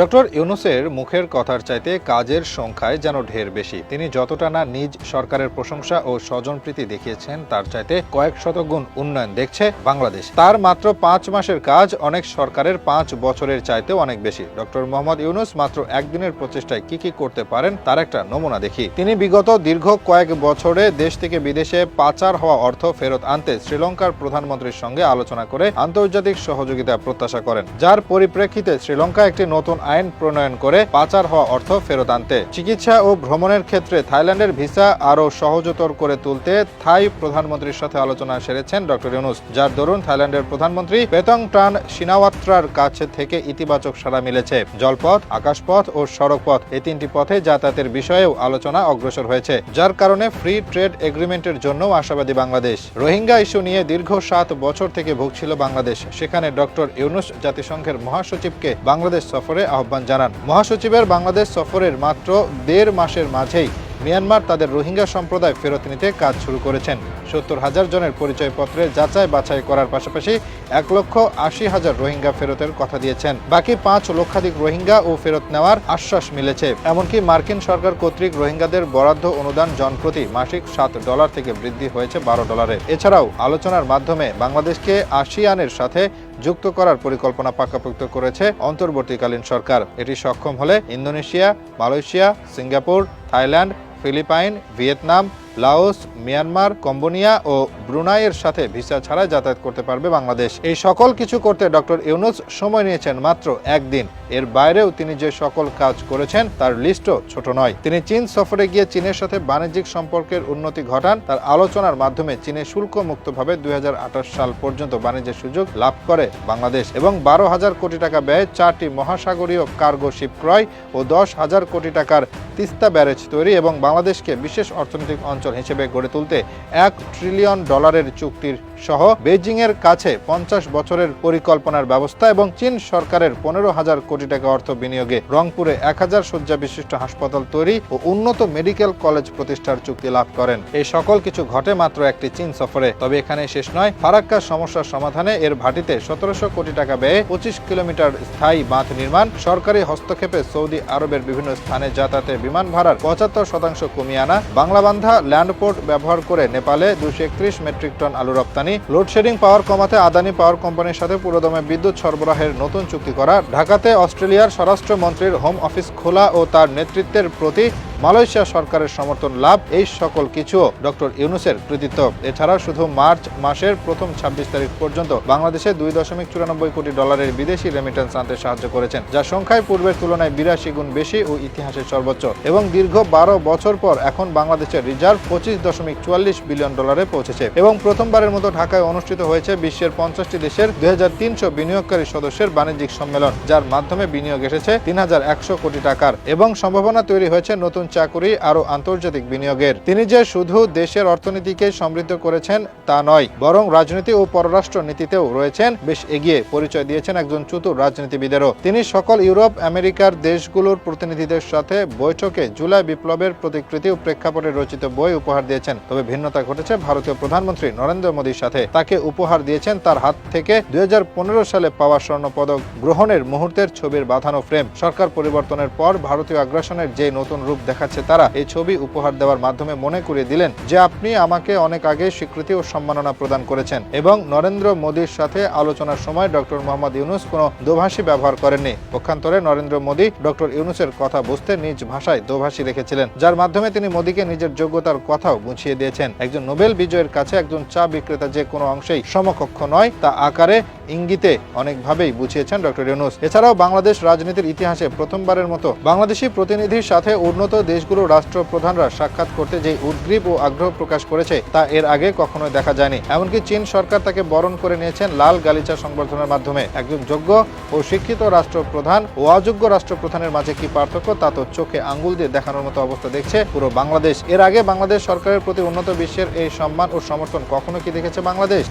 Doctor ইউনূসের মুখের কথার চাইতে কাজের সংখ্যায় যেন ঢের বেশি। তিনি যতটা না নিজ সরকারের প্রশংসা ও স্বজনপ্রীতি দেখিয়েছেন, তার চাইতে কয়েক শতগুণ উন্নয়ন দেখছে বাংলাদেশ। তার মাত্র 5 মাসের কাজ অনেক সরকারের 5 বছরের চাইতেও অনেক বেশি। ডক্টর মোহাম্মদ ইউনূস মাত্র একদিনের প্রচেষ্টায় কি করতে পারেন তার একটা নমুনা দেখি। তিনি বিগত দীর্ঘ কয়েক বছরে দেশ থেকে বিদেশে পাচার হওয়া অর্থ ফেরত আনতে শ্রীলঙ্কার প্রধানমন্ত্রীর সঙ্গে আলোচনা করে আন্তর্জাতিক সহযোগিতা প্রত্যাশা করেন, যার পরিপ্রেক্ষিতে শ্রীলঙ্কা একটি নতুন আইন প্রণয়ন করে পাচার হওয়া অর্থ ফেরত আনতে। চিকিৎসা ও ভ্রমণের ক্ষেত্রে থাইল্যান্ডের ভিসা আরও সহজতর করে তুলতে থাই প্রধানমন্ত্রীর সাথে আলোচনা সেরেছেন ডক্টর ইউনূস, যার দরুন থাইল্যান্ডের প্রধানমন্ত্রী পেতংট্রান সিনাওয়াত্রার কাছে থেকে ইতিবাচক সাড়া মিলেছে। জলপথ, আকাশপথ ও সড়কপথ এই 3টি পথে যাতায়াতের বিষয়েও আলোচনা অগ্রসর হয়েছে, যার কারণে ফ্রি ট্রেড এগ্রিমেন্টের জন্যও আশাবাদী বাংলাদেশ। রোহিঙ্গা ইস্যু নিয়ে দীর্ঘ 7 বছর থেকে ভুগছিল বাংলাদেশ। সেখানে ডক্টর ইউনূস জাতিসংঘের মহাসচিবকে বাংলাদেশ সফরে আহ্বান জানান। মহাসচিবের বাংলাদেশ সফরের মাত্র 1.5 মাসের মাঝেই মিয়ানমার তাদের রোহিঙ্গা সম্প্রদায় ফেরত নিতে কাজ শুরু করেছেন। 70,000 জনের পরিচয়পত্রে যাচাই বাছাই করার পাশাপাশি 1,80,000 রোহিঙ্গা ফেরতের কথা দিয়েছেন। বাকি 5 লক্ষাধিক রোহিঙ্গা ও ফেরত নেওয়ার আশ্বাস মিলেছে। এমনকি মার্কিন সরকার কর্তৃক রোহিঙ্গাদের বরাদ্দ অনুদান জনপ্রতি মাসিক $7 থেকে বৃদ্ধি হয়েছে $12। এছাড়াও আলোচনার মাধ্যমে বাংলাদেশকে আসিয়ানের সাথে যুক্ত করার পরিকল্পনা পাকাপোক্ত করেছে অন্তর্বর্তীকালীন সরকার। এটি সক্ষম হলে Indonesia, Malaysia, Singapore, Thailand, Philippine, Vietnam, Laos, Myanmar, Cambodia ও ব্রুনাইয়ের সাথে ভিসা ছাড়াই যাতায়াত করতে পারবে বাংলাদেশ। এই সকল কিছু করতে ডক্টর ইউনূস সময় নিয়েছেন মাত্র একদিন। এর বাইরেও তিনি যে সকল কাজ করেছেন তার লিস্টও ছোট নয়। তিনি চীন সফরে গিয়ে চীনের সাথে বাণিজ্যিক সম্পর্কের উন্নতি ঘটান। তার আলোচনার মাধ্যমে চীনে শুল্ক মুক্তভাবে 2028 সাল পর্যন্ত বাণিজ্যের সুযোগ লাভ করে বাংলাদেশ এবং 12,000 কোটি টাকা ব্যয়ে 4টি মহাসাগরীয় কার্গো শিপ ক্রয় ও 10,000 কোটি টাকার তিস্তা ব্যারেজ তৈরি এবং বাংলাদেশকে বিশেষ অর্থনৈতিক অঞ্চল হিসেবে গড়ে তুলতে $1 ট্রিলিয়ন চুক্তির সহ বেজিং এর কাছে 50 বছরের পরিকল্পনার ব্যবস্থা এবং চীন সরকারের 15,000 কোটি টাকা অর্থ বিনিয়োগে রংপুরে 1000 শয্যা বিশিষ্ট হাসপাতাল তৈরি ও উন্নত মেডিকেল কলেজ প্রতিষ্ঠার চুক্তি লাভ করেন। এই সকল কিছু ঘটে মাত্র একটি চীন সফরে। তবে এখানে শেষ নয়। ফারাক্কার সমস্যার সমাধানে এর ভাটিতে 1700 কোটি টাকা ব্যয়ে 25 কিলোমিটার স্থায়ী বাঁধ নির্মাণ, সরকারি হস্তক্ষেপে সৌদি আরবের বিভিন্ন স্থানে যাতায়াতে বিমান ভাড়ার 75% কমিয়ে আনা, বাংলাবান্ধা ল্যান্ডপোর্ট ব্যবহার করে নেপালে 231 মেট্রিক টন আলু রপ্তানি, লোডশেডিং পাওয়ার কমাতে আদানি পাওয়ার কোম্পানির সাথে পুরোদমে বিদ্যুৎ সরবরাহের নতুন চুক্তি করা, ঢাকাতে অস্ট্রেলিয়ার স্বরাষ্ট্রমন্ত্রীর হোম অফিস খোলা ও তার নেতৃত্বের প্রতি মালয়েশিয়া সরকারের সমর্থন লাভ, এই সকল কিছুও ডক্টর ইউনূসের কৃতিত্ব। এছাড়াও শুধু মার্চ মাসের প্রথম 26 তারিখ পর্যন্ত বাংলাদেশে $2.94 কোটি বিদেশি রেমিটেন্স আনতে সাহায্য করেছেন, যা সংখ্যায় পূর্বের তুলনায় 82 গুণ বেশি ও ইতিহাসের সর্বোচ্চ। এবং দীর্ঘ 12 বছর পর এখন বাংলাদেশের রিজার্ভ $25.44 বিলিয়ন পৌঁছেছে। এবং প্রথমবারের মতো ঢাকায় অনুষ্ঠিত হয়েছে বিশ্বের 50টি দেশের 2300 বিনিয়োগকারী সদস্যের বাণিজ্যিক সম্মেলন, যার মাধ্যমে বিনিয়োগ এসেছে 3100 কোটি টাকার এবং সম্ভাবনা তৈরি হয়েছে নতুন চাকুরি আরো আন্তর্জাতিক বিনিয়োগের। তিনি যে শুধু দেশের অর্থনীতিকে সমৃদ্ধ করেছেন তা নয়, বরং রাজনীতি ও পররাষ্ট্র নীতিতেও রয়েছেন বেশ এগিয়ে। পরিচয় দিয়েছেন একজন চতুর রাজনীতিবিদেরও। তিনি সকল ইউরোপ আমেরিকার দেশগুলোর প্রতিনিধিদের সাথে বৈঠকে জুলাই বিপ্লবের প্রতিকৃতি ও প্রেক্ষাপটে রচিত বই উপহার দিয়েছেন। তবে ভিন্নতা ঘটেছে ভারতীয় প্রধানমন্ত্রী নরেন্দ্র মোদীর সাথে। তাকে উপহার দিয়েছেন তার হাত থেকে 2015 সালে পাওয়া স্বর্ণপদক গ্রহণের মুহূর্তের ছবির বাঁধানো ফ্রেম। সরকার পরিবর্তনের পর ভারতীয় আগ্রাসনের যে নতুন রূপ দেখাচ্ছে তারা এই ছবি উপহার দেওয়ার মাধ্যমে মনে করিয়ে দিলেন যে আপনি আমাকে অনেক আগে স্বীকৃতি ও সম্মাননা প্রদান করেছেন। এবং নরেন্দ্র মোদীর সাথে আলোচনার সময় ডক্টর মোহাম্মদ ইউনূস কোনো দোভাষী ব্যবহার করেননি। পক্ষান্তরে নরেন্দ্র মোদী ডক্টর ইউনূসের কথা বুঝতে নিজ ভাষায় দোভাষী রেখেছিলেন, যার মাধ্যমে তিনি মোদীকে নিজের যোগ্যতার কথাও বুঝিয়ে দিয়েছেন। একজন নোবেল বিজয়ের কাছে একজন চা বিক্রেতা যে কোনো অংশেই সমকক্ষ নয় তা আকারে ইঙ্গিতে অনেকভাবেই বুঝিয়েছেন ডক্টর ইউনূস। এছাড়াও বাংলাদেশ রাজনীতির ইতিহাসে প্রথমবারের মতো বাংলাদেশি প্রতিনিধির সাথে উন্নত দেশগুলোর রাষ্ট্রপ্রধানরা সাক্ষাৎ করতে যে উদ্গ্রীব ও আগ্রহ প্রকাশ করেছে তা এর আগে কখনোই দেখা যায়নি। এমনকি চীন সরকার তাকে বরণ করে নিয়েছেন লাল গালিচা সংবর্ধনার মাধ্যমে। একজন যোগ্য ও শিক্ষিত রাষ্ট্রপ্রধান ও অযোগ্য রাষ্ট্রপ্রধানের মাঝে কি পার্থক্য তা তো চোখে আঙ্গুল দিয়ে দেখানোর মতো অবস্থা দেখছে পুরো বাংলাদেশ। এর আগে বাংলাদেশ সরকারের প্রতি উন্নত বিশ্বের এই সম্মান ও সমর্থন কখনো কি দেখেছে বাংলাদেশ?